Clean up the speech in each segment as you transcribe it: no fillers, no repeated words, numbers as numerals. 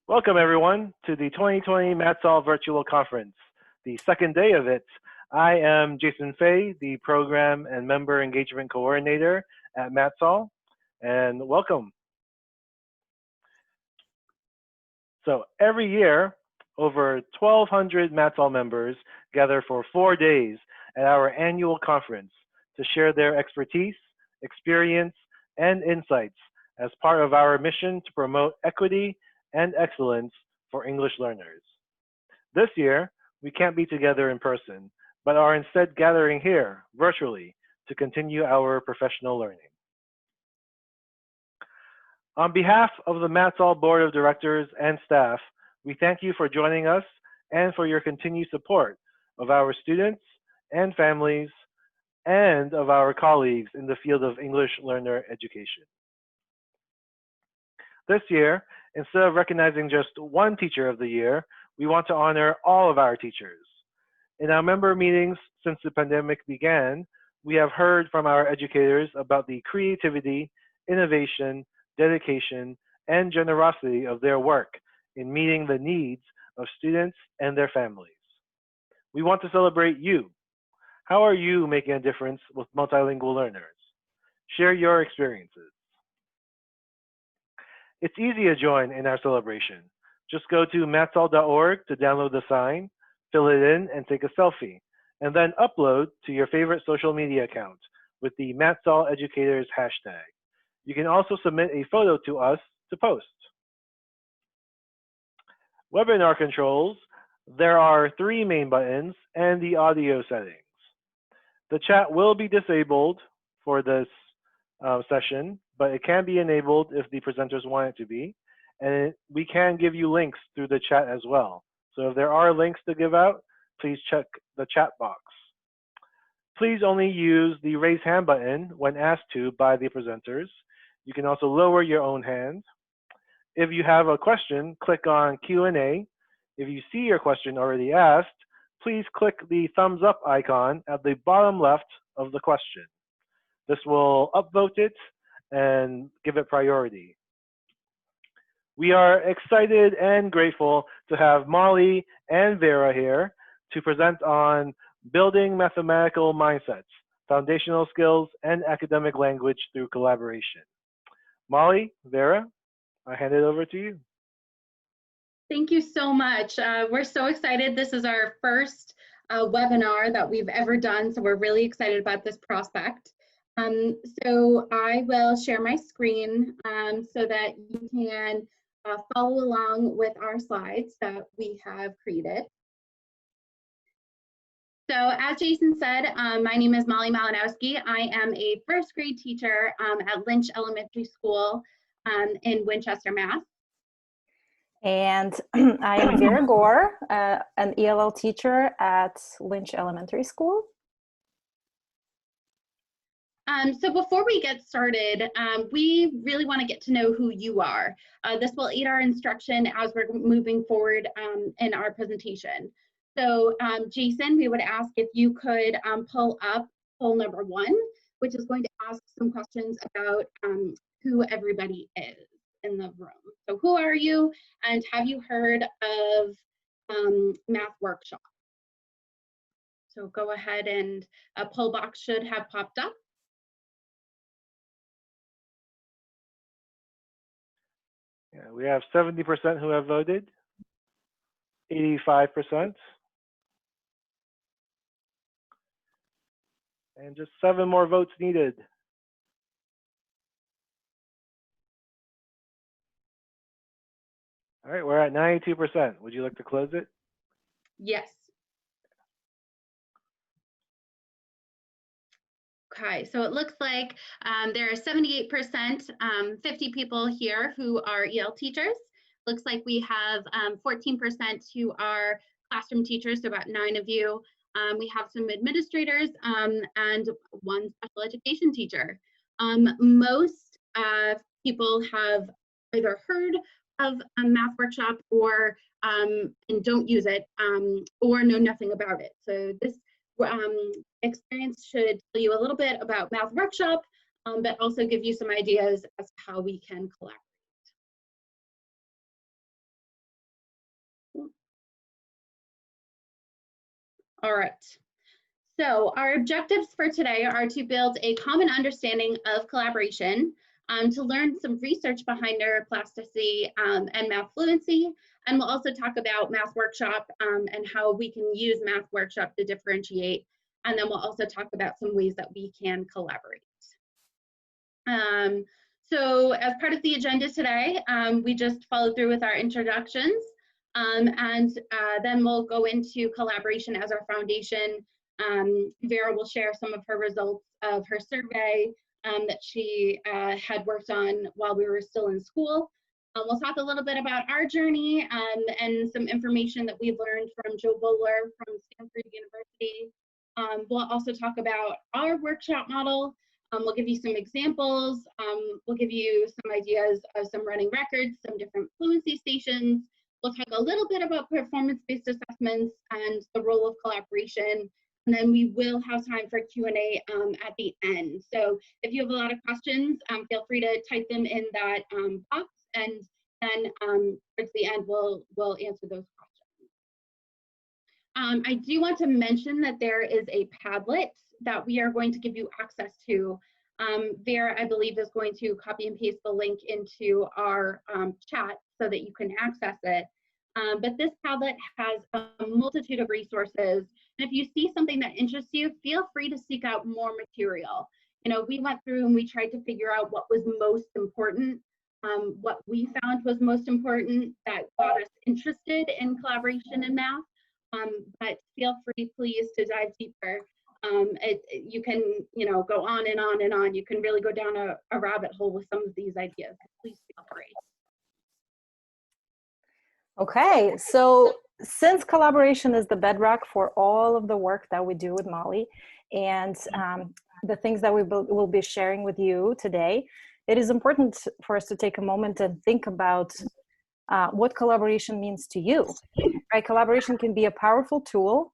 Welcome everyone to the 2020 MATSOL Virtual Conference, the second day of it. I am Jason Fay, the Program and Member Engagement Coordinator at MATSOL, and welcome. So every year, over 1,200 MATSOL members gather for 4 days at our annual conference to share their expertise, experience, and insights as part of our mission to promote equity and excellence for English learners. This year, we can't be together in person, but are instead gathering here, virtually, to continue our professional learning. On behalf of the MATSOL Board of Directors and staff, we thank you for joining us and for your continued support of our students and families and of our colleagues in the field of English learner education. This year, instead of recognizing just one Teacher of the Year, we want to honor all of our teachers. In our member meetings since the pandemic began, we have heard from our educators about the creativity, innovation, dedication, and generosity of their work in meeting the needs of students and their families. We want to celebrate you. How are you making a difference with multilingual learners? Share your experiences. It's easy to join in our celebration. Just go to matsol.org to download the sign, fill it in, and take a selfie, and then upload to your favorite social media account with the MATSOL Educators hashtag. You can also submit a photo to us to post. Webinar controls, there are 3 main buttons and the audio settings. The chat will be disabled for this session, but it can be enabled if the presenters want it to be. And we can give you links through the chat as well. So if there are links to give out, please check the chat box. Please only use the raise hand button when asked to by the presenters. You can also lower your own hand. If you have a question, click on Q&A. If you see your question already asked, please click the thumbs up icon at the bottom left of the question. This will upvote it and give it priority. We are excited and grateful to have Molly and Vera here to present on building mathematical mindsets, foundational skills, and academic language through collaboration. Molly, Vera, I hand it over to you. Thank you so much. We're so excited. This is our first webinar that we've ever done, so we're really excited about this prospect. So I will share my screen so that you can follow along with our slides that we have created. So as Jason said, my name is Molly Malinowski. I am a first grade teacher at Lynch Elementary School in Winchester, Mass. And I am Vera Gore, an ELL teacher at Lynch Elementary School. So before we get started, we really want to get to know who you are. This will aid our instruction as we're moving forward in our presentation. So Jason, we would ask if you could pull up poll number 1, which is going to ask some questions about who everybody is in the room. So who are you, and have you heard of Math Workshop? So go ahead, and a poll box should have popped up. Yeah, we have 70% who have voted, 85%, and just 7 more votes needed. All right, we're at 92%. Would you like to close it? Yes. Okay, so it looks like there are 78%, 50 people here who are EL teachers. Looks like we have 14% who are classroom teachers, so about 9 of you. We have some administrators and 1 special education teacher. Most people have either heard of a Math Workshop or and don't use it or know nothing about it. So this experience should tell you a little bit about Math Workshop, but also give you some ideas as to how we can collaborate. All right. So our objectives for today are to build a common understanding of collaboration, to learn some research behind neuroplasticity and math fluency, and we'll also talk about Math Workshop and how we can use Math Workshop to differentiate, and then we'll also talk about some ways that we can collaborate. So as part of the agenda today, we just followed through with our introductions, and then we'll go into collaboration as our foundation. Vera will share some of her results of her survey that she had worked on while we were still in school. We'll talk a little bit about our journey and some information that we've learned from Joe Bowler from Stanford University. We'll also talk about our workshop model. We'll give you some examples. We'll give you some ideas of some running records, some different fluency stations. We'll talk a little bit about performance-based assessments and the role of collaboration. And then we will have time for Q&A at the end. So if you have a lot of questions, feel free to type them in that box, and then towards the end, we'll answer those questions. I do want to mention that there is a Padlet that we are going to give you access to. Vera, I believe, is going to copy and paste the link into our chat so that you can access it. But this Padlet has a multitude of resources. And if you see something that interests you, feel free to seek out more material. You know, we went through and we tried to figure out what was most important, what we found was most important that got us interested in collaboration in math. But feel free, please, to dive deeper. You can, you know, go on and on and on. You can really go down a rabbit hole with some of these ideas. Please feel free. Okay, so since collaboration is the bedrock for all of the work that we do with Molly and the things that we will be sharing with you today, it is important for us to take a moment and think about what collaboration means to you. Right? Collaboration can be a powerful tool,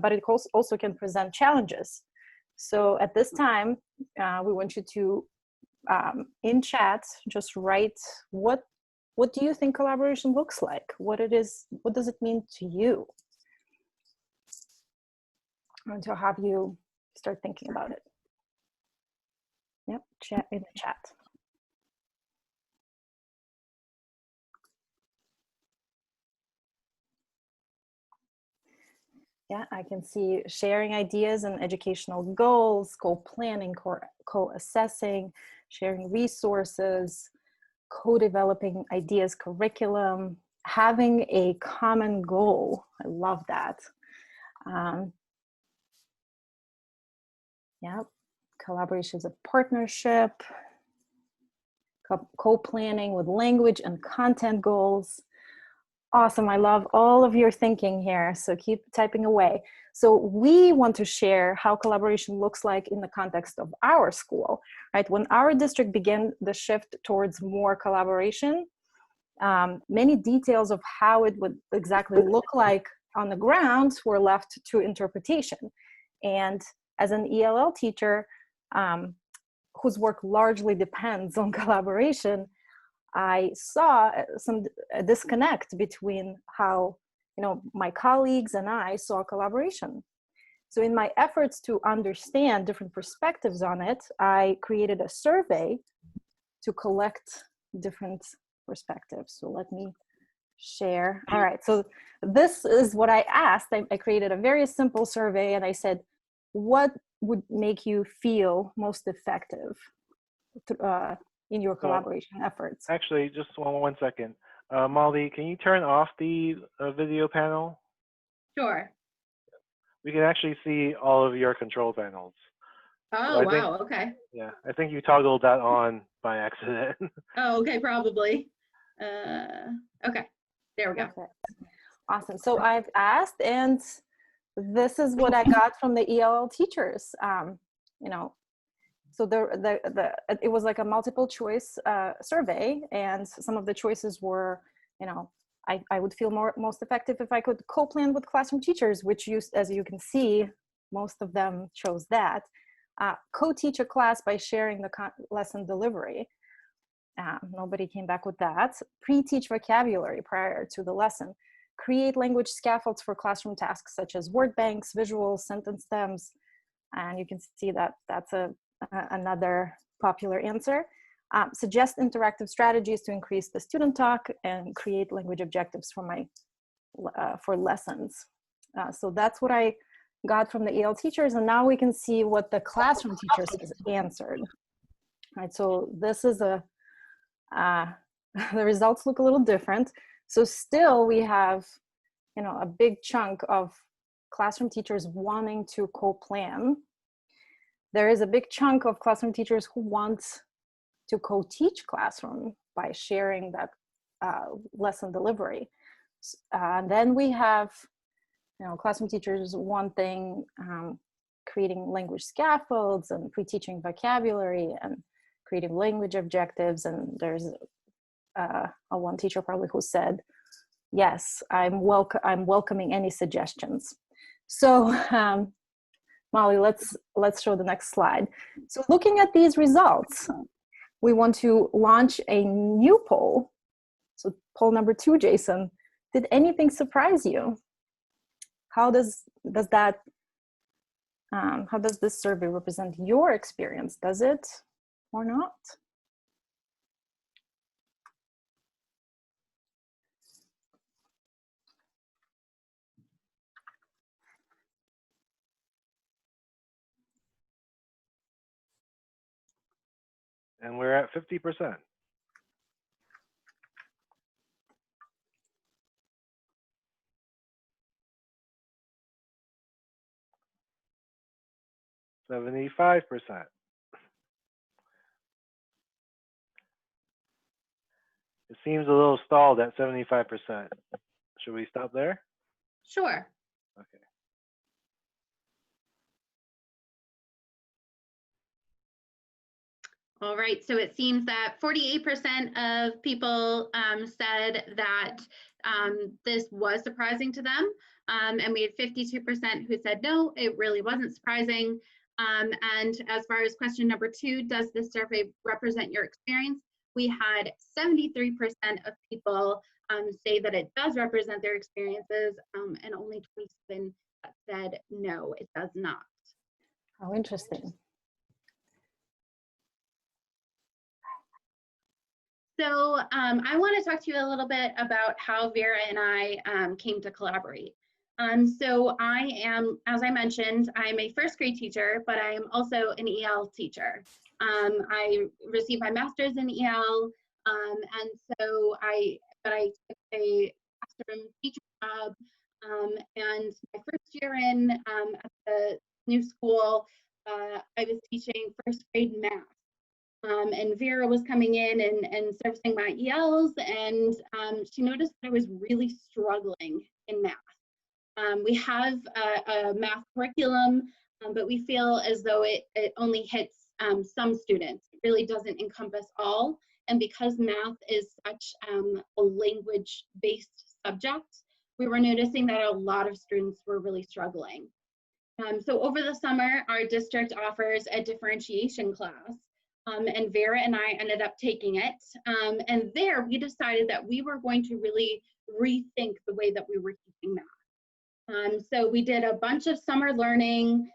but it also can present challenges. So at this time, we want you to, in chat, just write what do you think collaboration looks like? What does it mean to you? I want to have you start thinking about it. Yep, chat in the chat. Yeah, I can see sharing ideas and educational goals, co-planning, co-assessing, sharing resources, co-developing ideas, curriculum, having a common goal. I love that. Yeah, collaboration is a partnership, co-planning with language and content goals. Awesome, I love all of your thinking here, so keep typing away. So we want to share how collaboration looks like in the context of our school, right? When our district began the shift towards more collaboration, many details of how it would exactly look like on the ground were left to interpretation. And as an ELL teacher, whose work largely depends on collaboration, I saw a disconnect between how, you know, my colleagues and I saw collaboration. So in my efforts to understand different perspectives on it, I created a survey to collect different perspectives. So let me share. All right, so this is what I asked. I created a very simple survey and I said, what would make you feel most effective in your collaboration efforts? Actually, just one second. Molly, can you turn off the video panel? Sure. We can actually see all of your control panels. Oh, so wow, okay. Yeah, I think you toggled that on by accident. Oh, okay, probably. Okay, there we go. Okay. Awesome. So I've asked, and this is what I got from the ELL teachers. You know, so it was like a multiple choice survey, and some of the choices were, you know, I would feel most effective if I could co-plan with classroom teachers, which as you can see, most of them chose that. Co-teach a class by sharing the lesson delivery. Nobody came back with that. Pre-teach vocabulary prior to the lesson. create language scaffolds for classroom tasks such as word banks, visuals, sentence stems. And you can see that that's another popular answer. Suggest interactive strategies to increase the student talk and create language objectives for lessons. So that's what I got from the EL teachers, and now we can see what the classroom teachers has answered. Right, so this is the results look a little different. So still we have, a big chunk of classroom teachers wanting to co-plan. There is a big chunk of classroom teachers who want to co-teach classroom by sharing that lesson delivery. And then we have, classroom teachers wanting creating language scaffolds and pre-teaching vocabulary and creating language objectives. And there's a one teacher probably who said, yes, I'm welcoming any suggestions. So Molly, let's show the next slide. So looking at these results, we want to launch a new poll. So poll number 2, Jason, did anything surprise you? How does this survey represent your experience? Does it or not? And we're at 50%. $75%. It seems a little stalled at 75%. Should we stop there? Sure. Okay. All right, so it seems that 48% of people said that this was surprising to them, and we had 52% who said no, it really wasn't surprising. And as far as question number 2, does this survey represent your experience? We had 73% of people say that it does represent their experiences, and only 27% said no, it does not. How interesting. So I want to talk to you a little bit about how Vera and I came to collaborate. So I am, as I mentioned, I'm a first grade teacher, but I am also an EL teacher. I received my master's in EL, and so I took a classroom teacher job, and my first year in at the new school, I was teaching first grade math. And Vera was coming in and servicing my ELs, and she noticed that I was really struggling in math. We have a math curriculum, but we feel as though it only hits some students. It really doesn't encompass all. And because math is such a language-based subject, we were noticing that a lot of students were really struggling. So over the summer, our district offers a differentiation class. And Vera and I ended up taking it. And there we decided that we were going to really rethink the way that we were teaching math. So we did a bunch of summer learning.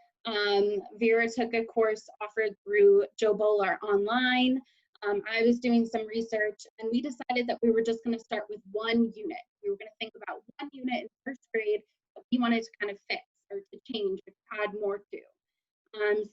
Vera took a course offered through Joe Bowler online. I was doing some research, and we decided that we were just going to start with one unit. We were going to think about one unit in first grade that we wanted to kind of fix or to change or add more to.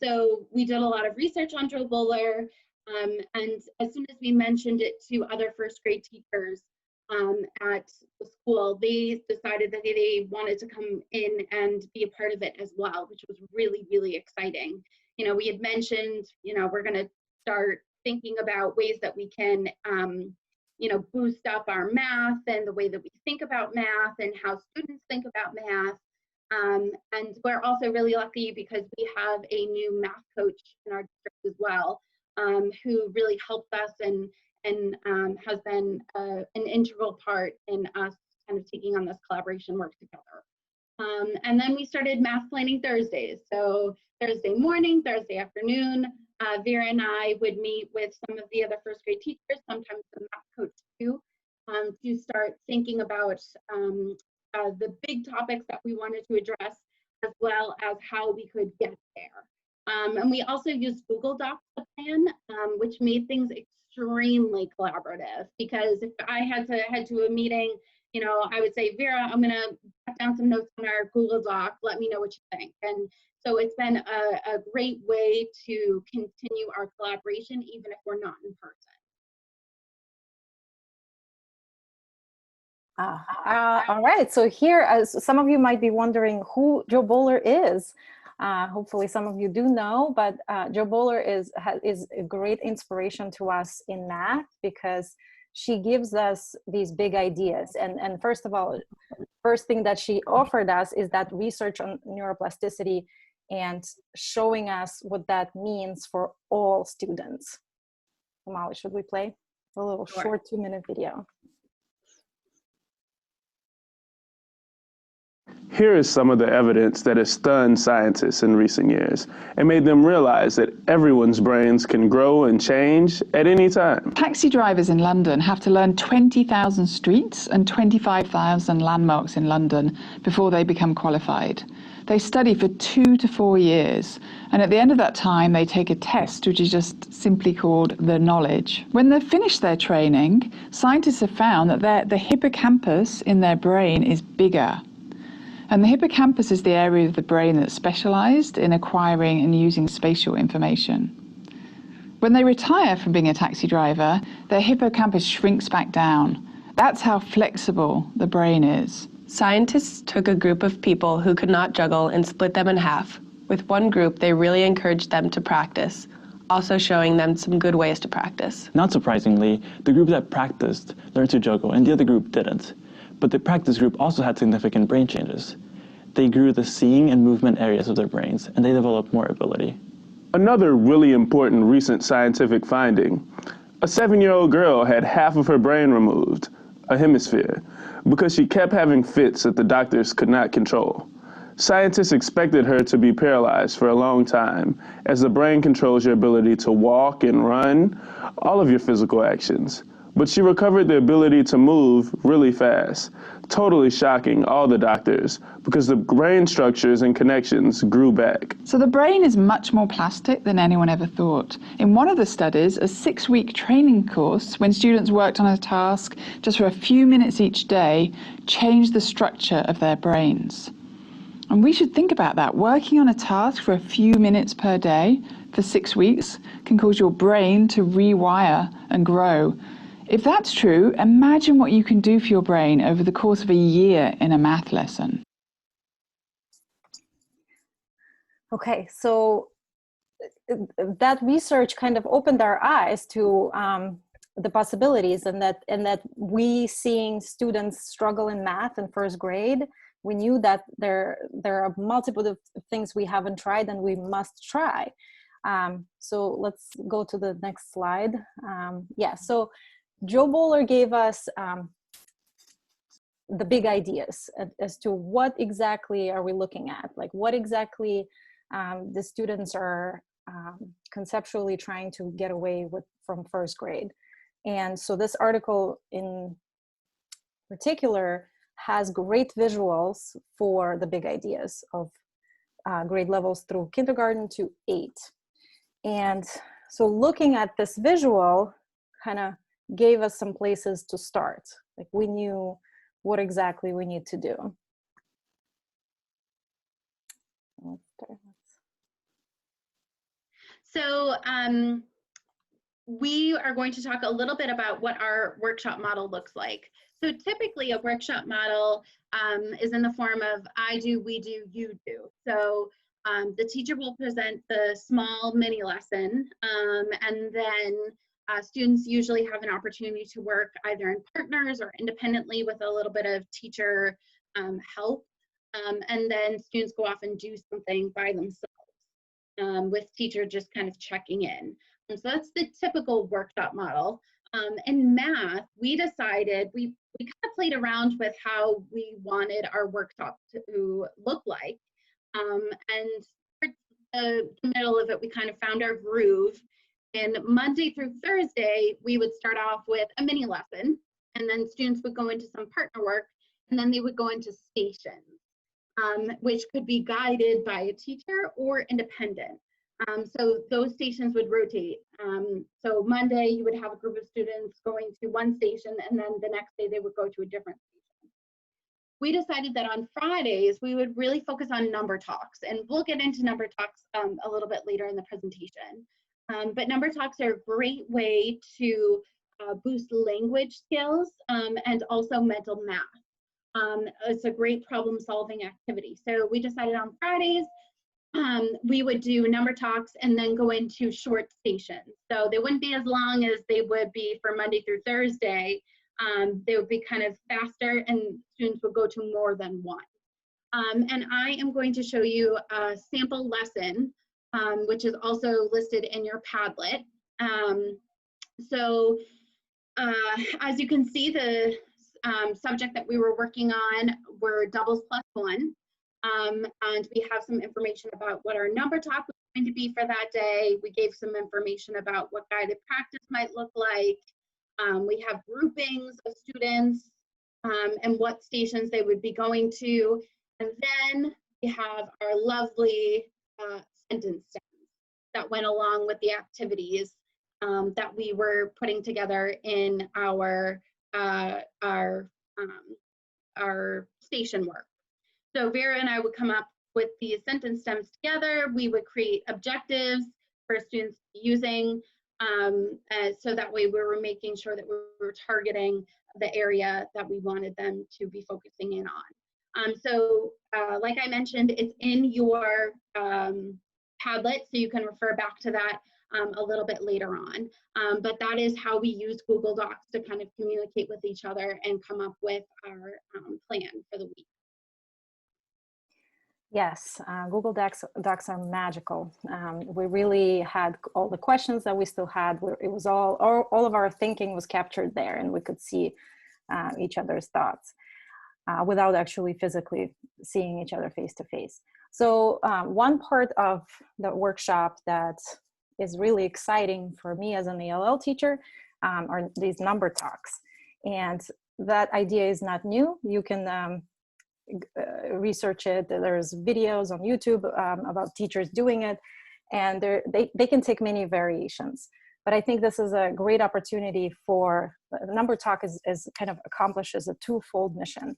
So we did a lot of research on Joe Bowler, and as soon as we mentioned it to other first grade teachers at the school, they decided that they wanted to come in and be a part of it as well, which was really, really exciting. We had mentioned, we're going to start thinking about ways that we can, boost up our math and the way that we think about math and how students think about math. And we're also really lucky because we have a new math coach in our district as well, who really helped us and has been an integral part in us kind of taking on this collaboration work together. And then we started math planning Thursdays. So Thursday morning, Thursday afternoon, Vera and I would meet with some of the other first grade teachers, sometimes the math coach too, to start thinking about the big topics that we wanted to address, as well as how we could get there. And we also used Google Docs to plan, which made things extremely collaborative, because if I had to head to a meeting, you know, I would say, Vera, I'm going to put down some notes on our Google Doc. Let me know what you think. And so it's been a great way to continue our collaboration, even if we're not in person. All right, so here, as some of you might be wondering who Joe Bowler is. Hopefully some of you do know, but Joe Bowler is a great inspiration to us in math, because she gives us these big ideas. And first of all, first thing that she offered us is that research on neuroplasticity and showing us what that means for all students. Molly, should we play a little short 2-minute video? Here is some of the evidence that has stunned scientists in recent years and made them realize that everyone's brains can grow and change at any time. Taxi drivers in London have to learn 20,000 streets and 25,000 landmarks in London before they become qualified. They study for 2 to 4 years, and at the end of that time they take a test which is just simply called the knowledge. When they've finished their training, scientists have found that the hippocampus in their brain is bigger. And the hippocampus is the area of the brain that's specialized in acquiring and using spatial information. When they retire from being a taxi driver, their hippocampus shrinks back down. That's how flexible the brain is. Scientists took a group of people who could not juggle and split them in half. With one group, they really encouraged them to practice, also showing them some good ways to practice. Not surprisingly, the group that practiced learned to juggle and the other group didn't. But the practice group also had significant brain changes. They grew the seeing and movement areas of their brains, and they developed more ability. Another really important recent scientific finding: a 7-year-old girl had half of her brain removed, a hemisphere, because she kept having fits that the doctors could not control. Scientists expected her to be paralyzed for a long time, as the brain controls your ability to walk and run, all of your physical actions. But she recovered the ability to move really fast, totally shocking all the doctors, because the brain structures and connections grew back. So the brain is much more plastic than anyone ever thought. In one of the studies, a 6-week training course, when students worked on a task just for a few minutes each day, changed the structure of their brains. And we should think about that. Working on a task for a few minutes per day for 6 weeks can cause your brain to rewire and grow. If that's true, imagine what you can do for your brain over the course of a year in a math lesson. Okay, so that research kind of opened our eyes to the possibilities, and that we, seeing students struggle in math in first grade, we knew that there are multiple things we haven't tried and we must try. So let's go to the next slide. So Joe Bowler gave us the big ideas as to what exactly are we looking at, like what exactly the students are conceptually trying to get away with from first grade. And so this article in particular has great visuals for the big ideas of grade levels through kindergarten to 8. And so looking at this visual kind of gave us some places to start. Like we knew what exactly we need to do. So we are going to talk a little bit about what our workshop model looks like. So typically a workshop model is in the form of I do, we do, you do. So the teacher will present the small mini lesson, and then students usually have an opportunity to work either in partners or independently with a little bit of teacher help. And then students go off and do something by themselves with teacher just kind of checking in. And so that's the typical workshop model. In math, we decided, we kind of played around with how we wanted our workshop to look like. And for the middle of it, we kind of found our groove. And Monday through Thursday, we would start off with a mini lesson, and then students would go into some partner work. and then they would go into stations, which could be guided by a teacher or independent. So those stations would rotate. So Monday you would have a group of students going to one station, and then the next day they would go to a different station. We decided that on Fridays we would really focus on number talks, and we'll get into number talks a little bit later in the presentation. But number talks are a great way to boost language skills and also mental math. It's a great problem-solving activity. So we decided on Fridays we would do number talks and then go into short stations. So they wouldn't be as long as they would be for Monday through Thursday. They would be kind of faster, and students would go to more than one. And I am going to show you a sample lesson, which is also listed in your Padlet. As you can see, the subject that we were working on were doubles plus one. And we have some information about what our number talk was going to be for that day. We gave some information about what guided practice might look like. We have groupings of students and what stations they would be going to. And then we have our lovely sentence stems that went along with the activities that we were putting together in our station work. So Vera and I would come up with the sentence stems together. We would create objectives for students using, so that way we were making sure that we were targeting the area that we wanted them to be focusing in on. Like I mentioned, it's in your Padlet, so you can refer back to that a little bit later on. But that is how we use Google Docs to kind of communicate with each other and come up with our plan for the week. Yes, Google Docs are magical. We really had all the questions that we still had. It was all of our thinking was captured there, and we could see each other's thoughts without actually physically seeing each other face to face. So one part of the workshop that is really exciting for me as an ELL teacher are these number talks. And that idea is not new. You can research it. There's videos on YouTube about teachers doing it, and they can take many variations. But I think this is a great opportunity for number talk is kind of accomplishes a twofold mission,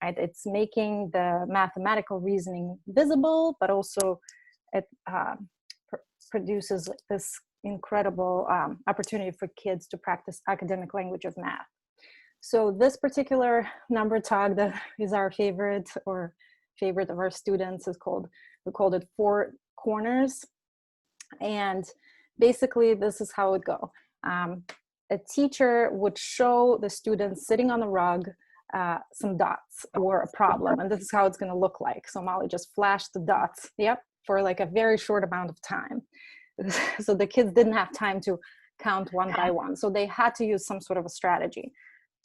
right? It's making the mathematical reasoning visible, but also it produces this incredible opportunity for kids to practice academic language of math. So this particular number talk that is our favorite or favorite of our students is we called it 4 Corners. And basically this is how it would go. A teacher would show the students sitting on the rug some dots or a problem, and this is how it's going to look like. So Molly just flashed the dots, yep, for like a very short amount of time. So the kids didn't have time to count one by one. So they had to use some sort of a strategy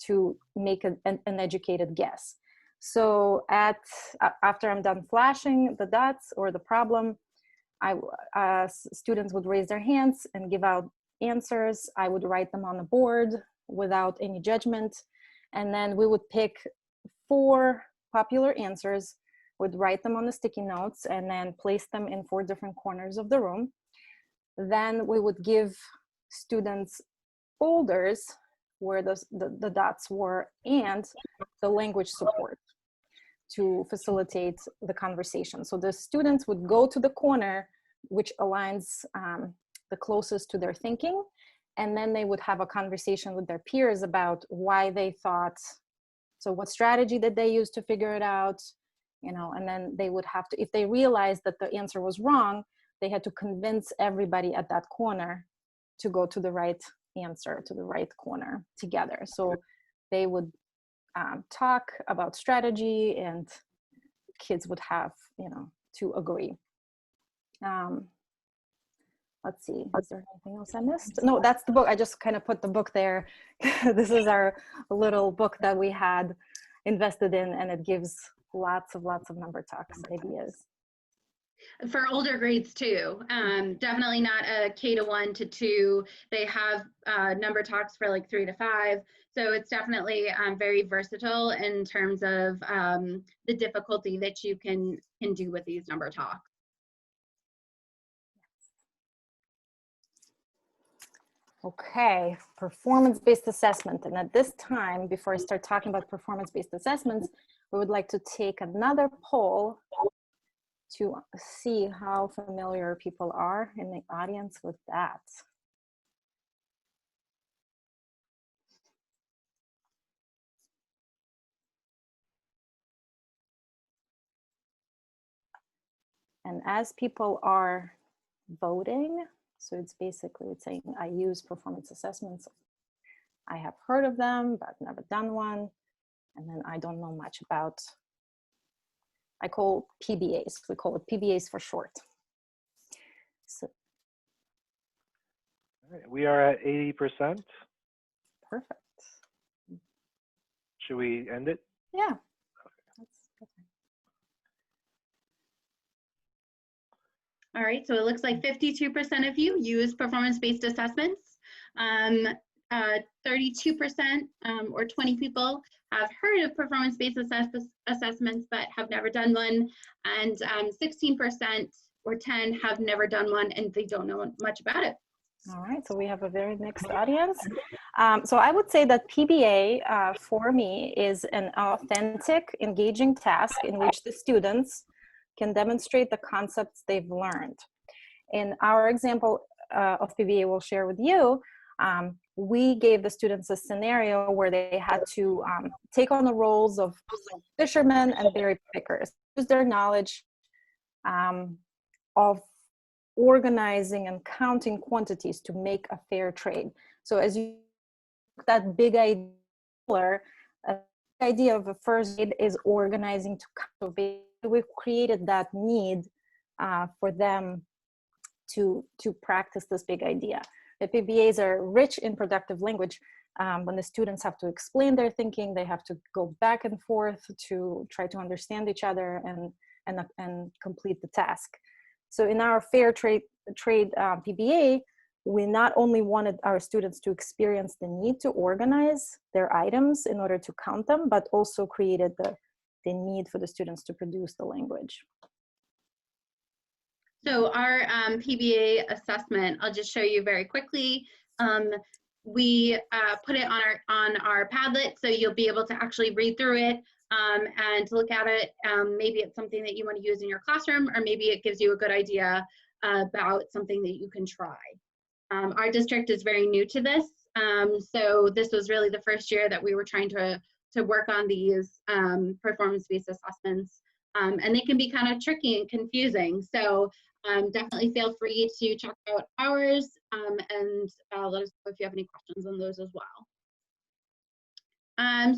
to make an educated guess. So after I'm done flashing the dots or the problem, students would raise their hands and give out answers. I would write them on the board without any judgment. And then we would pick 4 popular answers, would write them on the sticky notes, and then place them in 4 different corners of the room. Then we would give students folders where the dots were and the language support to facilitate the conversation. So the students would go to the corner which aligns the closest to their thinking, and then they would have a conversation with their peers about why they thought, so what strategy did they use to figure it out, and then they would have to, if they realized that the answer was wrong, they had to convince everybody at that corner to go to the right answer, to the right corner together. So they would talk about strategy, and kids would have to agree. Let's see, is there anything else I missed? No, that's the book. I just kind of put the book there. This is our little book that we had invested in, and it gives lots of number talks ideas. For older grades too, definitely not a K to 1 to 2. They have number talks for like 3 to 5. So it's definitely very versatile in terms of the difficulty that you can do with these number talks. Okay, performance-based assessment. And at this time, before I start talking about performance-based assessments, we would like to take another poll to see how familiar people are in the audience with that. And as people are voting, so it's basically saying, I use performance assessments. I have heard of them, but never done one. And then I don't know much about, I call PBAs. We call it PBAs for short. So, All right, we are at 80%. perfect. Should we end it? Yeah. All right, so it looks like 52% of you use performance-based assessments. 32% or 20 people have heard of performance-based assessments but have never done one, and 16% or 10 have never done one and they don't know much about it. All right, so we have a very mixed audience. So I would say that PBA for me is an authentic, engaging task in which the students can demonstrate the concepts they've learned. In our example of PBA we'll share with you, we gave the students a scenario where they had to take on the roles of fishermen and berry pickers, use their knowledge of organizing and counting quantities to make a fair trade. So as you that big idea of a first aid is organizing to count. We've created that need for them to practice this big idea. The PBAs are rich in productive language. When the students have to explain their thinking, they have to go back and forth to try to understand each other and complete the task. So in our fair trade PBA, we not only wanted our students to experience the need to organize their items in order to count them, but also created the need for the students to produce the language. So our PBA assessment, I'll just show you very quickly. We put it on our Padlet, so you'll be able to actually read through it and look at it. Maybe it's something that you want to use in your classroom, or maybe it gives you a good idea about something that you can try. Our district is very new to this, so this was really the first year that we were trying to work on these performance-based assessments, and they can be kind of tricky and confusing. So definitely feel free to check out ours and let us know if you have any questions on those as well.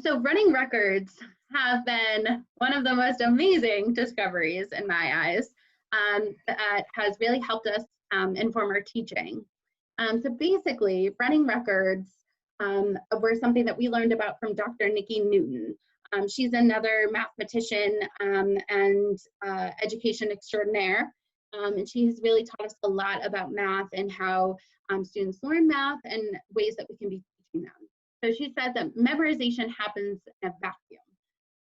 So running records have been one of the most amazing discoveries in my eyes that has really helped us inform our teaching. So basically, running records were something that we learned about from Dr. Nikki Newton. She's another mathematician and education extraordinaire. And she's really taught us a lot about math and how students learn math and ways that we can be teaching them. So she said that memorization happens in a vacuum.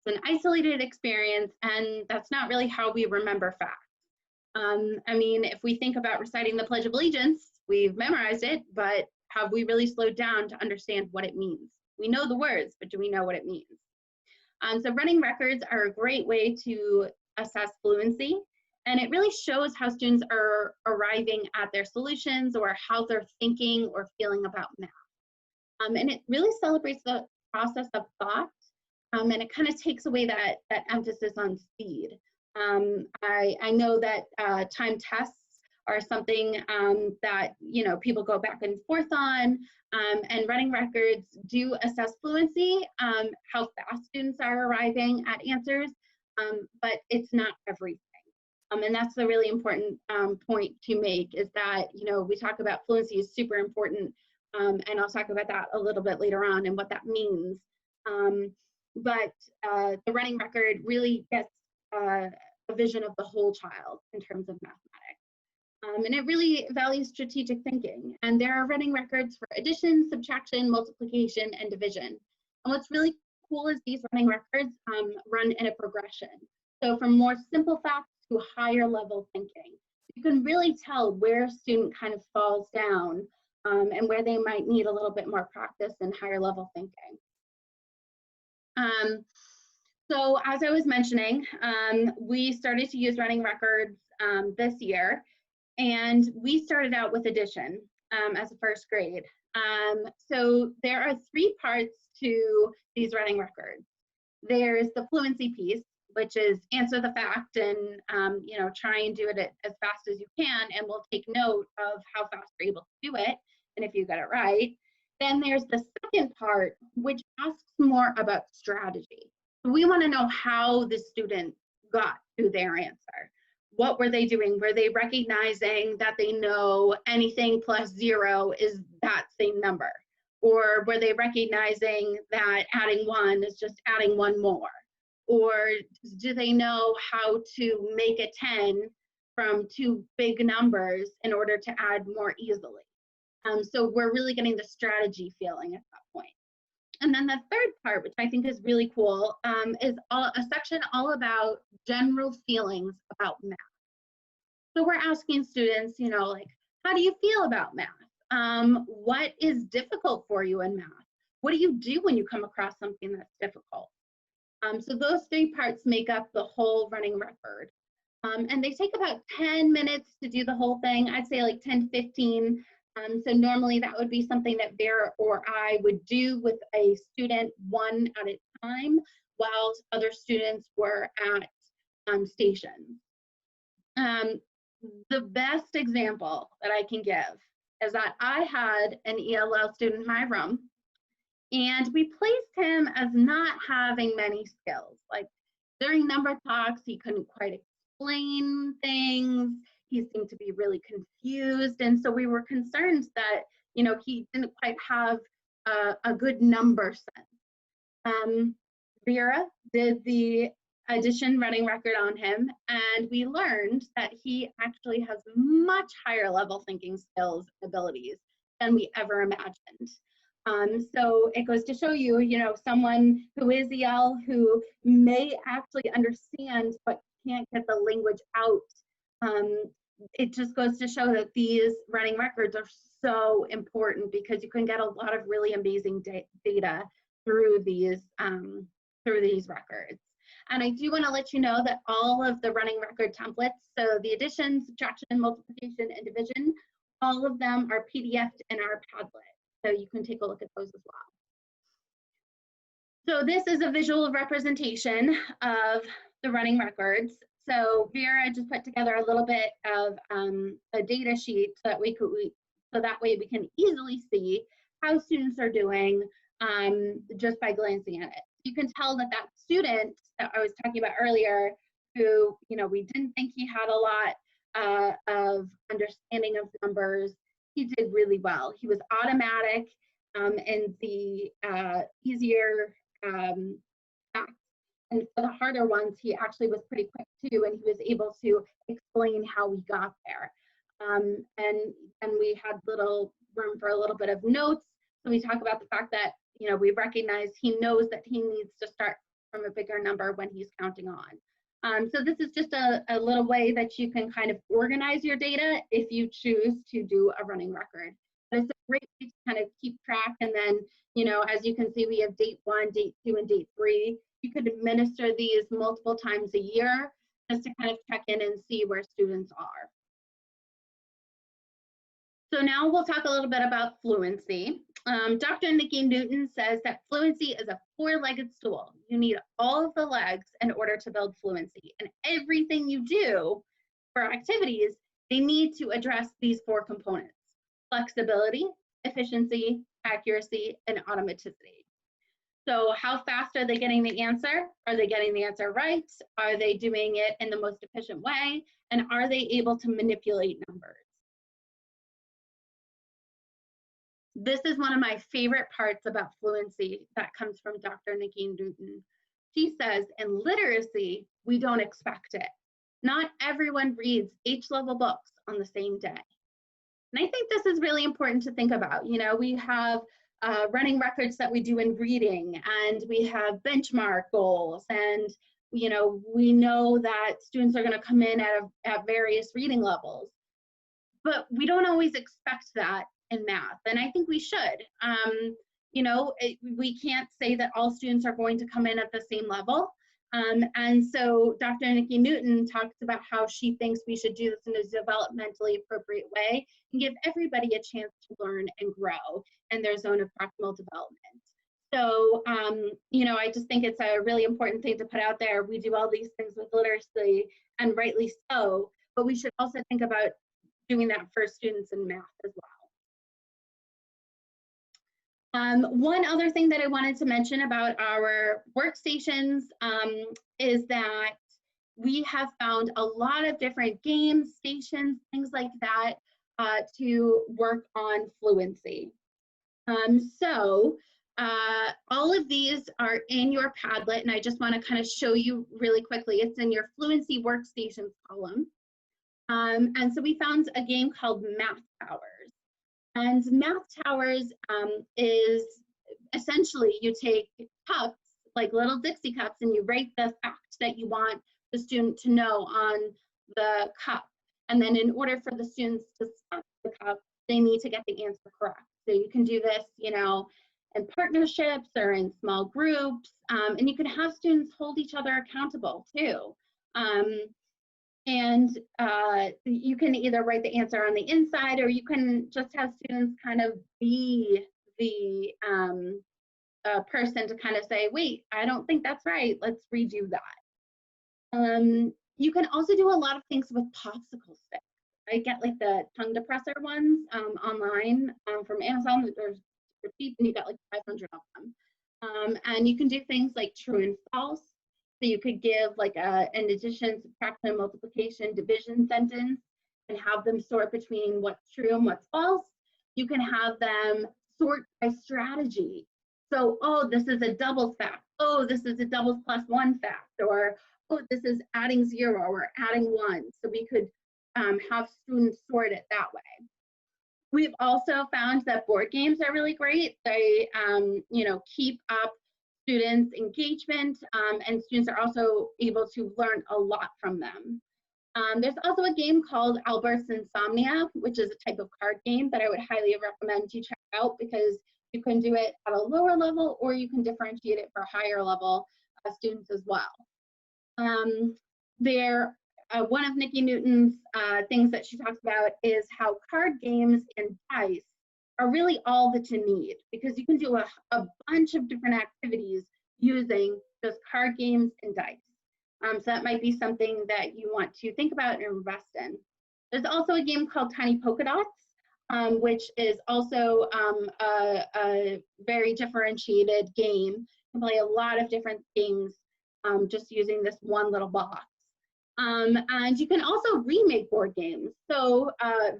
It's an isolated experience, and that's not really how we remember facts. I mean, if we think about reciting the Pledge of Allegiance, we've memorized it, but have we really slowed down to understand what it means? We know the words, but do we know what it means? So running records are a great way to assess fluency. And it really shows how students are arriving at their solutions or how they're thinking or feeling about math. And it really celebrates the process of thought, and it kind of takes away that emphasis on speed. I know that time tests are something that people go back and forth on, and running records do assess fluency, how fast students are arriving at answers, but it's not everything. And that's the really important point to make, is that, we talk about fluency is super important, and I'll talk about that a little bit later on and what that means. But the running record really gets a vision of the whole child in terms of mathematics. And it really values strategic thinking. And there are running records for addition, subtraction, multiplication, and division. And what's really cool is these running records run in a progression. So from more simple facts to higher level thinking. You can really tell where a student kind of falls down and where they might need a little bit more practice and higher level thinking. So as I was mentioning, we started to use running records this year, and we started out with addition as a first grade. So there are 3 parts to these running records. There's the fluency piece, which is answer the fact and you know, try and do it as fast as you can, and we'll take note of how fast you're able to do it and if you got it right. Then there's the second part, which asks more about strategy. We want to know how the student got to their answer. What were they doing? Were they recognizing that they know anything plus 0 is that same number? Or were they recognizing that adding 1 is just adding 1 more? Or do they know how to make a 10 from 2 big numbers in order to add more easily? So we're really getting the strategy feeling at that point. And then the third part, which I think is really cool, is a section all about general feelings about math. So we're asking students, you know, like, how do you feel about math? What is difficult for you in math? What do you do when you come across something that's difficult? So those 3 parts make up the whole running record. And they take about 10 minutes to do the whole thing. I'd say like 10 to 15. So normally that would be something that Vera or I would do with a student one at a time, while other students were at stations. The best example that I can give is that I had an ELL student in my room, and we placed him as not having many skills. Like during number talks, he couldn't quite explain things. He seemed to be really confused. And so we were concerned that, you know, he didn't quite have a good number sense. Vera did the addition running record on him, and we learned that he actually has much higher level thinking skills and abilities than we ever imagined. So it goes to show you, you know, someone who is EL who may actually understand but can't get the language out. It just goes to show that these running records are so important, because you can get a lot of really amazing data through these records. And I do want to let you know that all of the running record templates, so the addition, subtraction, multiplication, and division, all of them are PDF'd in our Padlet. So you can take a look at those as well. So this is a visual representation of the running records. So Vera just put together a little bit of a data sheet so that way we can easily see how students are doing just by glancing at it. You can tell that that student that I was talking about earlier, who, you know, we didn't think he had a lot of understanding of numbers, he did really well. He was automatic in the easier facts. And for the harder ones, he actually was pretty quick too, and he was able to explain how we got there. And we had little room for a little bit of notes. So we talk about the fact that, you know, we recognize he knows that he needs to start from a bigger number when he's counting on. So this is just a little way that you can kind of organize your data if you choose to do a running record. But it's a great way to kind of keep track. And then, you know, as you can see, we have date 1, date 2, and date 3. You could administer these multiple times a year just to kind of check in and see where students are. So now we'll talk a little bit about fluency. Dr. Nikki Newton says that fluency is a 4-legged stool. You need all of the legs in order to build fluency. And everything you do for activities, they need to address these 4 components: flexibility, efficiency, accuracy, and automaticity. So how fast are they getting the answer? Are they getting the answer right? Are they doing it in the most efficient way? And are they able to manipulate numbers? This is one of my favorite parts about fluency that comes from Dr. Nikki Newton. She says, in literacy, we don't expect it. Not everyone reads H-level books on the same day. And I think this is really important to think about. You know, we have running records that we do in reading, and we have benchmark goals, and you know, we know that students are going to come in at various reading levels, but we don't always expect that in math, and I think we should. You know, we can't say that all students are going to come in at the same level. And so Dr. Nikki Newton talks about how she thinks we should do this in a developmentally appropriate way and give everybody a chance to learn and grow in their zone of proximal development. So, you know, I just think it's a really important thing to put out there. We do all these things with literacy, and rightly so, but we should also think about doing that for students in math as well. One other thing that I wanted to mention about our workstations is that we have found a lot of different games, stations, things like that to work on fluency. So all of these are in your Padlet, and I just want to kind of show you really quickly. It's in your fluency workstations column. And so we found a game called Math Towers. And Math Towers is essentially you take cups, like little Dixie cups, and you write the fact that you want the student to know on the cup. And then in order for the students to stack the cup, they need to get the answer correct. So you can do this, you know, in partnerships or in small groups, and you can have students hold each other accountable too. And you can either write the answer on the inside, or you can just have students kind of be the person to kind of say, wait, I don't think that's right, let's redo that. You can also do a lot of things with popsicle sticks. I get like the tongue depressor ones online from Amazon. They're cheap, and you got like 500 of them. And you can do things like true and false. So you could give like an addition, subtraction, multiplication, division sentence and have them sort between what's true and what's false. You can have them sort by strategy. So, oh, this is a doubles fact. Oh, this is a doubles plus one fact. Or, oh, this is adding 0 or adding 1. So we could have students sort it that way. We've also found that board games are really great. They, you know, keep up students' engagement, and students are also able to learn a lot from them. There's also a game called Albert's Insomnia, which is a type of card game that I would highly recommend you check out, because you can do it at a lower level, or you can differentiate it for higher level students as well. One of Nikki Newton's things that she talks about is how card games and dice are really all that you need, because you can do a bunch of different activities using just card games and dice. So that might be something that you want to think about and invest in. There's also a game called Tiny Polka Dots, which is also a very differentiated game. You can play a lot of different games just using this one little box. And you can also remake board games. So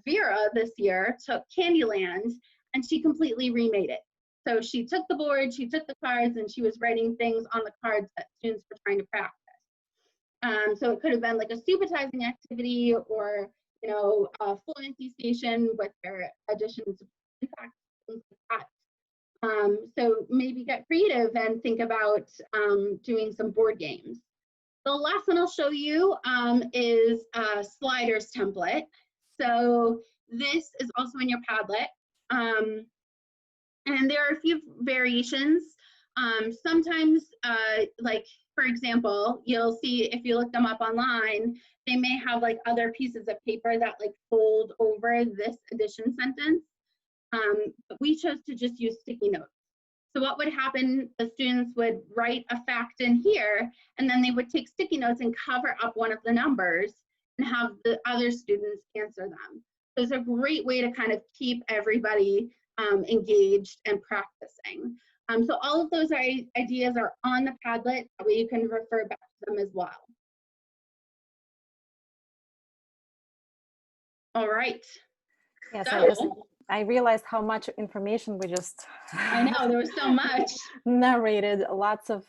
Vera this year took Candyland and she completely remade it. So she took the board, she took the cards, and she was writing things on the cards that students were trying to practice. So it could have been like a subitizing activity, or you know, a fluency station with their additions, things like that. So maybe get creative and think about doing some board games. The last one I'll show you is a sliders template. So this is also in your Padlet. And there are a few variations. Sometimes, like for example, you'll see if you look them up online, they may have like other pieces of paper that like fold over this addition sentence. But we chose to just use sticky notes. So what would happen, the students would write a fact in here, and then they would take sticky notes and cover up one of the numbers and have the other students answer them. So it's a great way to kind of keep everybody engaged and practicing. So all of those ideas are on the Padlet, that way you can refer back to them as well. All right. Yes, So, I realized how much information we just I know, there was so much. narrated, lots of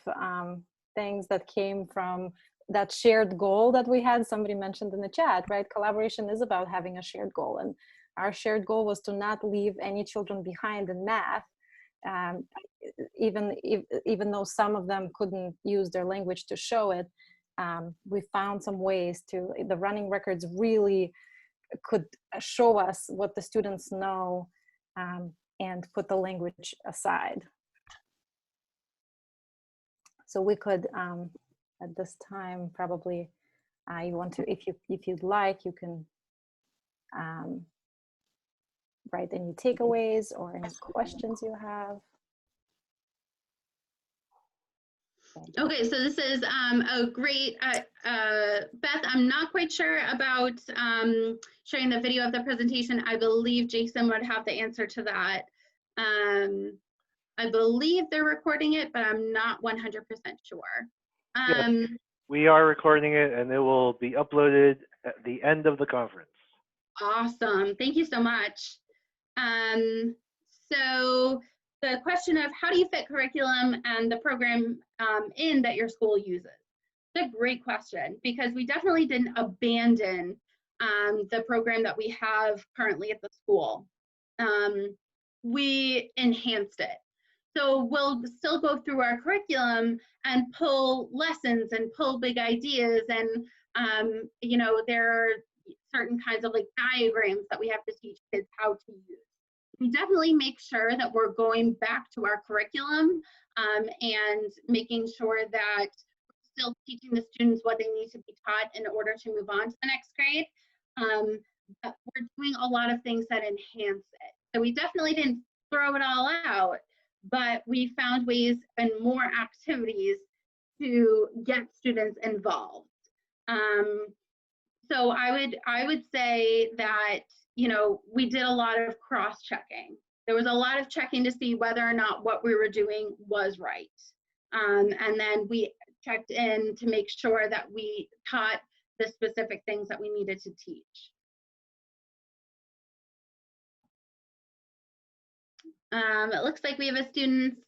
things that came from that shared goal that we had. Somebody mentioned in the chat, right? Collaboration is about having a shared goal, and our shared goal was to not leave any children behind in math, even though some of them couldn't use their language to show it. We found some ways to, the running records really could show us what the students know, and put the language aside. So we could, at this time, probably, you want to, if you'd like, you can write any takeaways or any questions you have. Okay, so this is a great, Beth, I'm not quite sure about sharing the video of the presentation. I believe Jason would have the answer to that. I believe they're recording it, but I'm not 100% sure. Yes, we are recording it, and it will be uploaded at the end of the conference. Awesome, thank you so much. So the question of how do you fit curriculum and the program in that your school uses? It's a great question, because we definitely didn't abandon the program that we have currently at the school. We enhanced it. So we'll still go through our curriculum and pull lessons and pull big ideas, and you know, there are certain kinds of like diagrams that we have to teach kids how to use. We definitely make sure that we're going back to our curriculum and making sure that we're still teaching the students what they need to be taught in order to move on to the next grade. But we're doing a lot of things that enhance it. So we definitely didn't throw it all out, but we found ways and more activities to get students involved. So I would say that, you know, we did a lot of cross-checking. There was a lot of checking to see whether or not what we were doing was right. And then we checked in to make sure that we taught the specific things that we needed to teach. It looks like we have a student's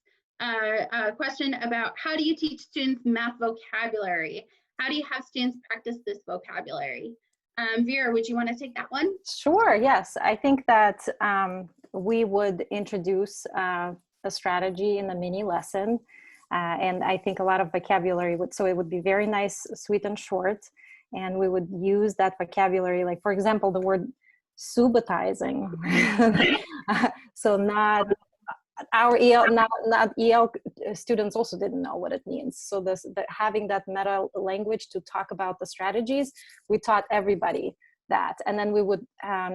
question about how do you teach students math vocabulary? How do you have students practice this vocabulary? Vera, would you want to take that one? Sure, yes. I think that we would introduce a strategy in the mini lesson. And I think a lot of vocabulary would, so it would be very nice, sweet and short. And we would use that vocabulary, like for example, the word subitizing. So not our EL, not EL students also didn't know what it means. So having that meta language to talk about the strategies, we taught everybody that. And then we would,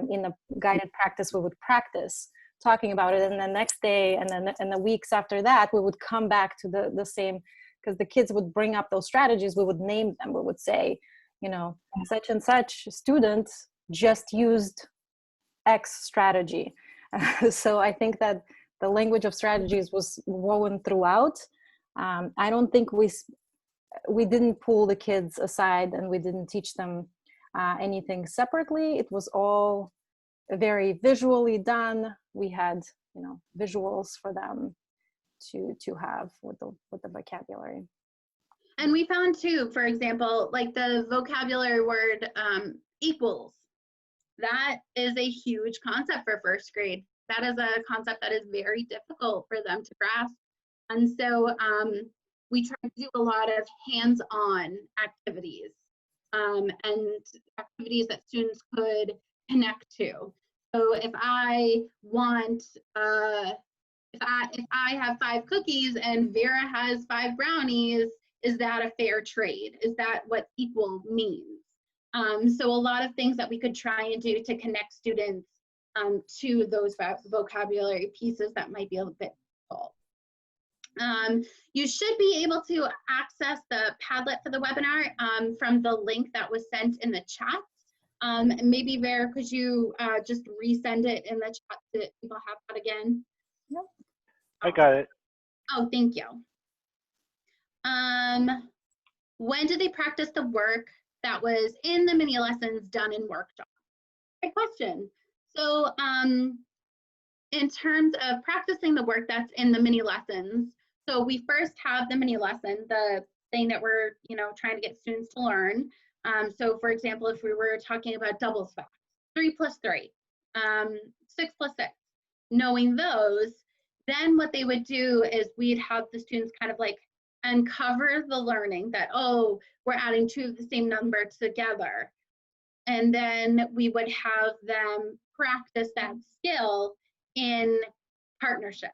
in the guided practice, we would practice talking about it. And the next day, and then in the weeks after that, we would come back to the same, because the kids would bring up those strategies, we would name them. We would say, you know, such and such student just used X strategy. So I think that the language of strategies was woven throughout. I don't think we didn't pull the kids aside and we didn't teach them anything separately. It was all very visually done. We had, you know, visuals for them to have with the vocabulary. And we found too, for example, like the vocabulary word equals. That is a huge concept for first grade. That is a concept that is very difficult for them to grasp. And so we try to do a lot of hands-on activities and activities that students could connect to. So if I want, if I have 5 cookies and Vera has 5 brownies, is that a fair trade? Is that what equal means? So a lot of things that we could try and do to connect students to those vocabulary pieces that might be a bit difficult. You should be able to access the Padlet for the webinar from the link that was sent in the chat. Maybe Vera, could you just resend it in the chat so that people have that again? Yep. I got it. Oh, thank you. When did they practice the work that was in the mini lessons done in workshop? Great question. So in terms of practicing the work that's in the mini lessons, so we first have the mini lesson, the thing that we're, you know, trying to get students to learn. So for example, if we were talking about doubles facts, 3 plus 3, 6 plus 6, knowing those, then what they would do is we'd have the students kind of like uncover the learning that, oh, we're adding 2 of the same number together. And then we would have them practice that skill in partnership.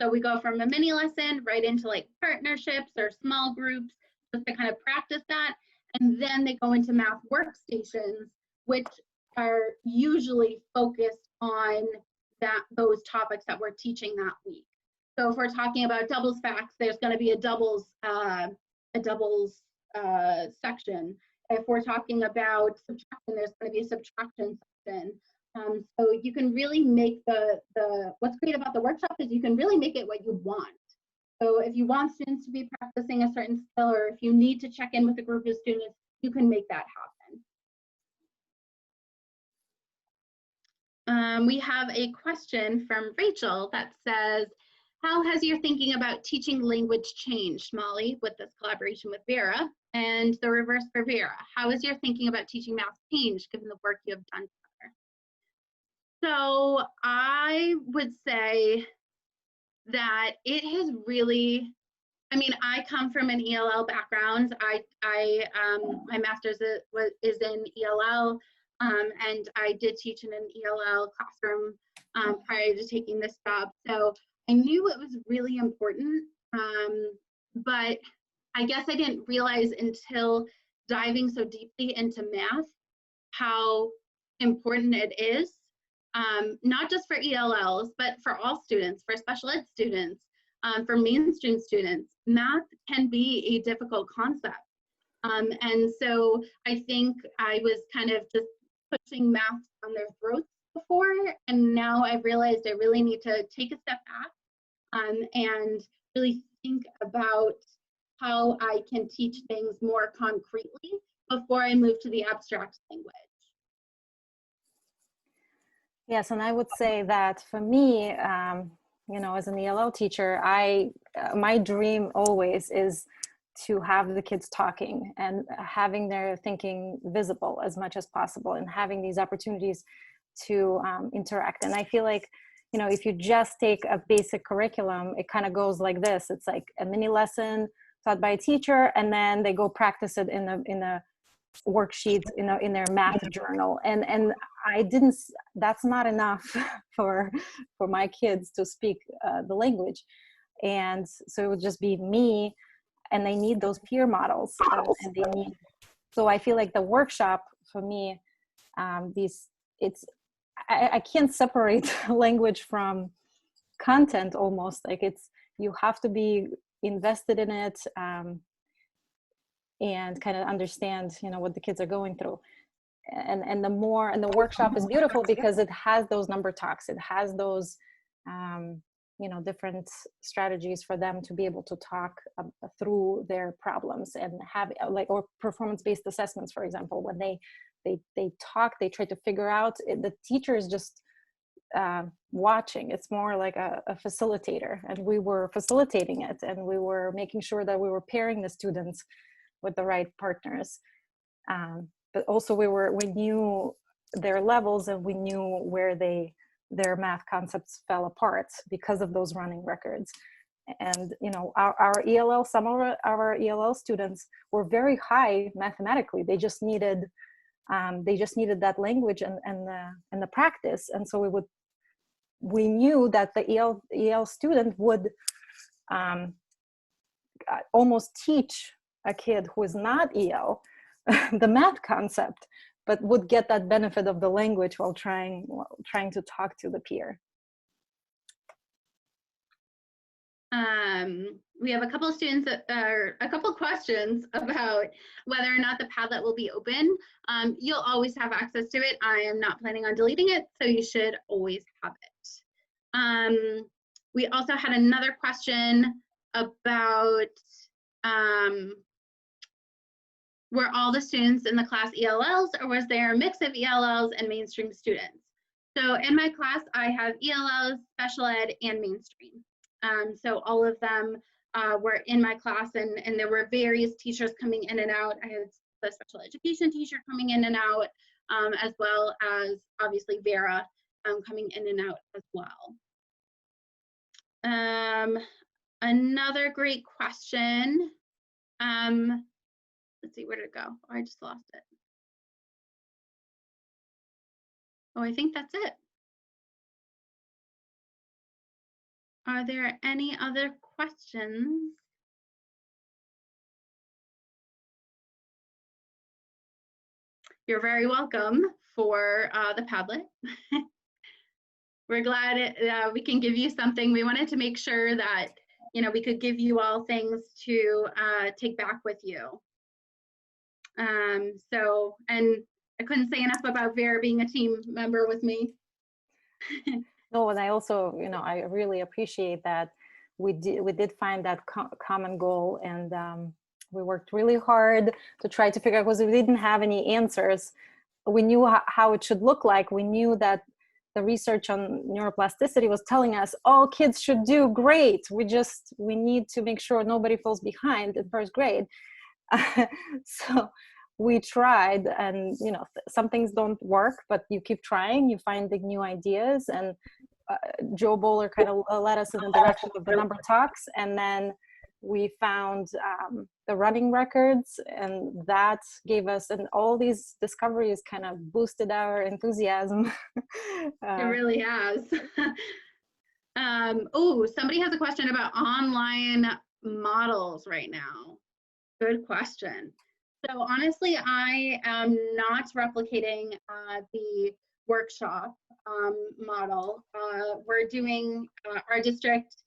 So we go from a mini lesson right into like partnerships or small groups just to kind of practice that. And then they go into math workstations, which are usually focused on those topics that we're teaching that week. So if we're talking about doubles facts, there's going to be a doubles section. If we're talking about subtraction, there's going to be a subtraction section. So you can really make what's great about the workshop is you can really make it what you want. So if you want students to be practicing a certain skill, or if you need to check in with a group of students, you can make that happen. We have a question from Rachel that says, how has your thinking about teaching language changed, Molly, with this collaboration with Vera? And the reverse for Vera, how has your thinking about teaching math changed given the work you have done together? So I would say that it has really, I mean, I come from an ELL background. My master's is in ELL, and I did teach in an ELL classroom prior to taking this job. So I knew it was really important, but I guess I didn't realize until diving so deeply into math how important it is, not just for ELLs, but for all students, for special ed students, for mainstream students. Math can be a difficult concept. And so I think I was kind of just pushing math on their throats before, and now I've realized I really need to take a step back and really think about how I can teach things more concretely before I move to the abstract language. Yes, and I would say that for me, you know, as an ELL teacher, my dream always is to have the kids talking and having their thinking visible as much as possible, and having these opportunities to interact. And I feel like, you know, if you just take a basic curriculum, it kind of goes like this. It's like a mini lesson taught by a teacher, and then they go practice it in a worksheet, in their math journal. And that's not enough for my kids to speak the language. And so it would just be me, and they need those peer models. So I feel like the workshop for me, I can't separate language from content almost. Like you have to be invested in it, and kind of understand, you know, what the kids are going through. And the workshop is beautiful because it has those number talks. It has those, you know, different strategies for them to be able to talk through their problems, and have or performance-based assessments, for example. When they talk, they try to figure out, the teacher is just watching. It's more like a facilitator, and we were facilitating it, and we were making sure that we were pairing the students with the right partners. But also we knew their levels, and we knew where their math concepts fell apart because of those running records. And, you know, some of our ELL students were very high mathematically. They just needed that language and the practice. And so we knew that the EL student would almost teach a kid who is not EL the math concept, but would get that benefit of the language while trying to talk to the peer. We have a couple of students, a couple of questions about whether or not the Padlet will be open. You'll always have access to it. I am not planning on deleting it, so you should always have it. We also had another question about were all the students in the class ELLs, or was there a mix of ELLs and mainstream students? So in my class, I have ELLs, special ed, and mainstream. So all of them were in my class, and there were various teachers coming in and out. I had the special education teacher coming in and out, as well as obviously Vera coming in and out as well. Another great question. Let's see, where did it go? Oh, I just lost it. Oh, I think that's it. Are there any other questions? You're very welcome for the Padlet. We're glad we can give you something. We wanted to make sure that, you know, we could give you all things to take back with you. So, and I couldn't say enough about Vera being a team member with me. No, and I also, you know, I really appreciate that we did find that common goal, and we worked really hard to try to figure out, because we didn't have any answers. We knew how it should look like. We knew that the research on neuroplasticity was telling us all kids should do great. We need to make sure nobody falls behind in first grade. So we tried, and you know, some things don't work, but you keep trying, you find the new ideas. And Joe Bowler kind of led us in the direction of the number talks, and then we found the running records, and that gave us, and all these discoveries kind of boosted our enthusiasm. It really has. Oh, somebody has a question about online models right now. Good question. So honestly, I am not replicating the workshop model. We're doing, our district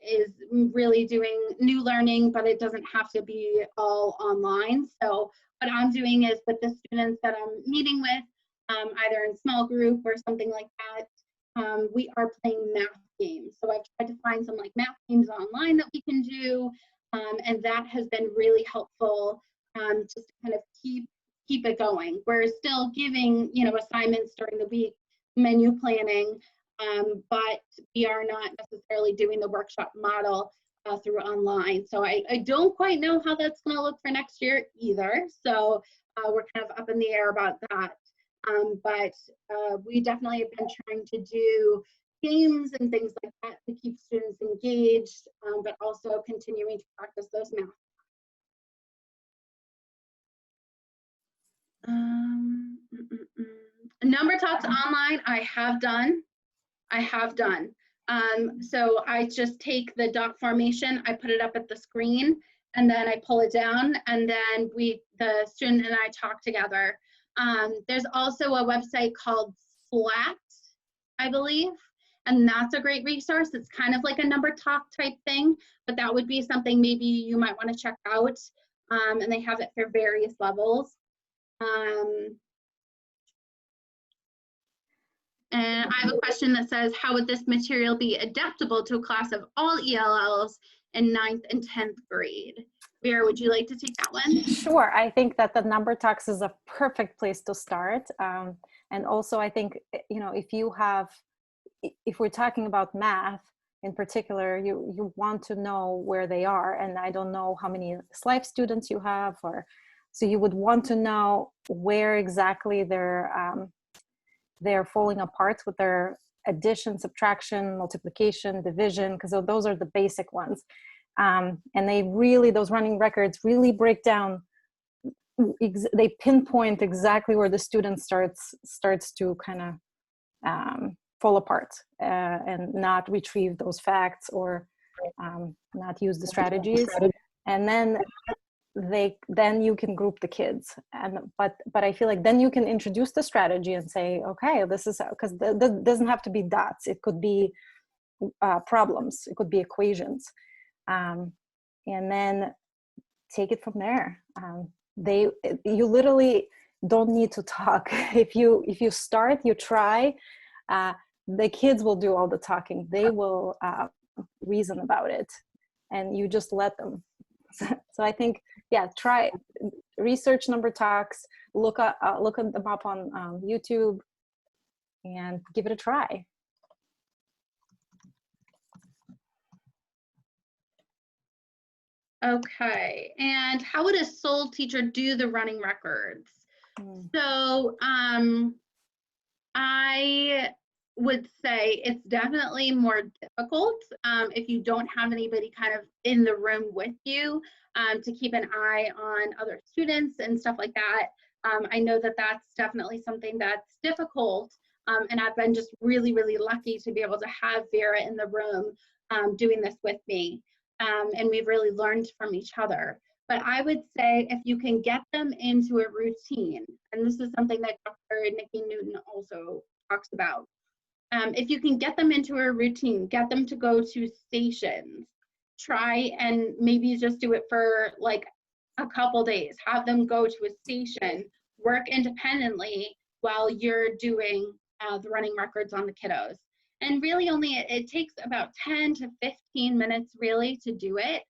is really doing new learning, but it doesn't have to be all online. So what I'm doing is with the students that I'm meeting with, either in small group or something like that, we are playing math games. So I've tried to find some like math games online that we can do, and that has been really helpful, just to kind of keep it going. We're still giving, you know, assignments during the week, menu planning, but we are not necessarily doing the workshop model through online. So I don't quite know how that's going to look for next year either. So we're kind of up in the air about that. But we definitely have been trying to do games and things like that to keep students engaged, but also continuing to practice those math. Number talks online, I have done. So I just take the doc formation, I put it up at the screen, and then I pull it down, and then the student and I talk together. There's also a website called Flat, I believe, and that's a great resource. It's kind of like a number talk type thing, but that would be something maybe you might want to check out. And they have it for various levels. And I have a question that says, how would this material be adaptable to a class of all ELLs in 9th and 10th grade? Vera, would you like to take that one? Sure. I think that the number talks is a perfect place to start. And also I think, you know, if we're talking about math in particular, you want to know where they are. And I don't know how many SLIFE students you have, so you would want to know where exactly they're falling apart with their addition, subtraction, multiplication, division, because those are the basic ones. And those running records really break down, they pinpoint exactly where the student starts to kind of fall apart, and not retrieve those facts, or not use the strategies. And then you can group the kids, but I feel like then you can introduce the strategy and say, okay, this is, because it doesn't have to be dots, it could be problems, it could be equations, and then take it from there. You literally don't need to talk. If you start, you try, the kids will do all the talking. They will reason about it, and you just let them. So I think, yeah, try research number talks, look them up on YouTube, and give it a try. Okay, and how would a SOL teacher do the running records? So I would say it's definitely more difficult if you don't have anybody kind of in the room with you to keep an eye on other students and stuff like that. I know that that's definitely something that's difficult, and I've been just really, really lucky to be able to have Vera in the room doing this with me, and we've really learned from each other. But I would say if you can get them into a routine, and this is something that Dr. Nikki Newton also talks about. If you can get them into a routine, get them to go to stations, try and maybe just do it for like a couple days, have them go to a station, work independently while you're doing the running records on the kiddos. And really only, it takes about 10 to 15 minutes really to do it.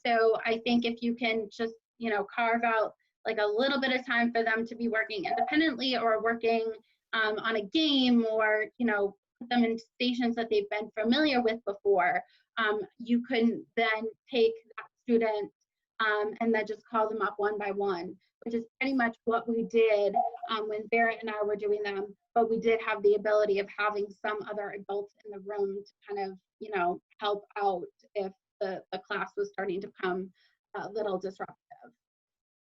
So I think if you can just, you know, carve out like a little bit of time for them to be working independently or working on a game, or, you know, put them in stations that they've been familiar with before, you can then take that student and then just call them up one by one, which is pretty much what we did when Vera and I were doing them, but we did have the ability of having some other adults in the room to kind of, you know, help out if the class was starting to become a little disruptive.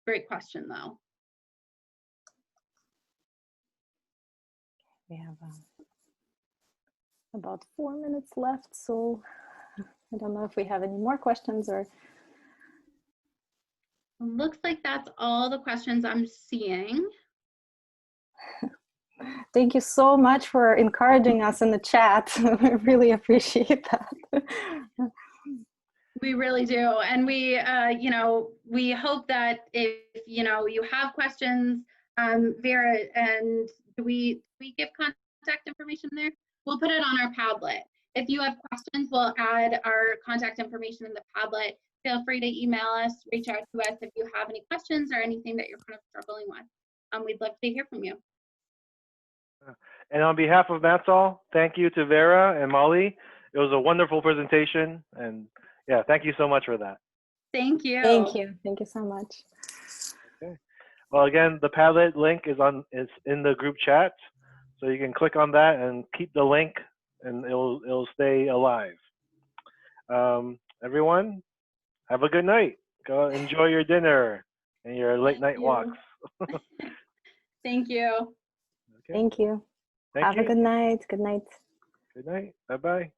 Great question though. We have about 4 minutes left, so I don't know if we have any more questions or. Looks like that's all the questions I'm seeing. Thank you so much for encouraging us in the chat. I really appreciate that. We really do. And we, you know, we hope that if, you know, you have questions, Vera, and do we give contact information there? We'll put it on our Padlet. If you have questions, we'll add our contact information in the Padlet. Feel free to email us, reach out to us if you have any questions or anything that you're kind of struggling with. We'd love to hear from you. And on behalf of MATSOL, thank you to Vera and Molly. It was a wonderful presentation, and yeah, thank you so much for that. Thank you. Thank you. Thank you so much. Okay. Well, again, the Padlet link is in the group chat, so you can click on that and keep the link, and it'll stay alive. Everyone, have a good night. Go enjoy your dinner and your late night walks. Thank you. Okay. Thank you. Thank Have you. a good night. Good night. Good night. Bye-bye.